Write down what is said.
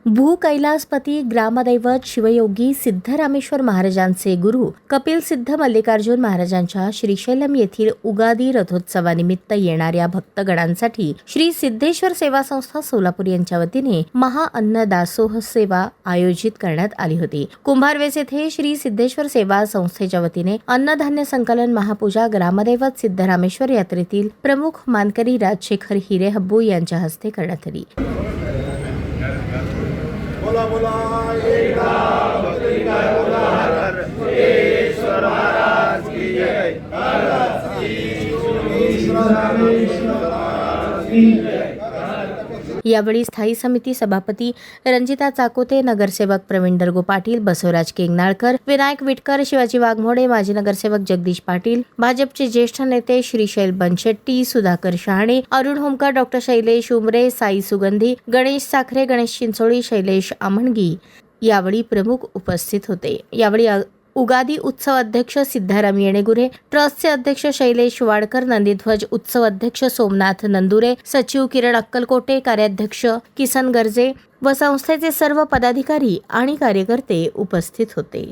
भू कैलासपती ग्रामदैवत शिवयोगी सिद्धरामेश्वर महाराजांचे गुरु कपिल सिद्ध मल्लिकार्जुन महाराजांच्या श्रीशैलम येथील उगादी रथोत्सवानिमित्त येणाऱ्या भक्तगणांसाठी श्री सिद्धेश्वर सेवा संस्था सोलापूर यांच्या वतीने महाअन्न दासोह सेवा आयोजित करण्यात आली होती। कुंभारवेस येथे श्री सिद्धेश्वर सेवा संस्थेच्या वतीने अन्नधान्य संकलन महापूजा ग्रामदैवत सिद्धरामेश्वर यात्रेतील प्रमुख मानकरी राजशेखर हिरेहब्बू यांच्या हस्ते करण्यात आली। बोला बोला एकदा भक्ति का बोला हर ईश्वर महाराज की जय। हर यावेळी स्थायी समिती सभापती रंजिता चाकोते, नगरसेवक प्रवीण दर्गो पाटील, बसवराज केंगनाळकर, विनायक विटकर, शिवाजी वाघमोडे, माजी नगरसेवक जगदीश पाटील, भाजपचे ज्येष्ठ नेते श्रीशैल बनशेट्टी, सुधाकर शहाणे, अरुण होमकर, डॉक्टर शैलेश उमरे, साई सुगंधी, गणेश साखरे, गणेश चिंचोळी, शैलेश आमणगी यावेळी प्रमुख उपस्थित होते। यावेळी उगादी उत्सव अध्यक्ष सिद्धाराम येणेगुरे, ट्रस्टचे अध्यक्ष शैलेश वाडकर, नंदीध्वज उत्सव अध्यक्ष सोमनाथ नंदुरे, सचिव किरण अक्कलकोटे, कार्याध्यक्ष किसन गर्जे व संस्थेचे सर्व पदाधिकारी आणि कार्यकर्ते उपस्थित होते।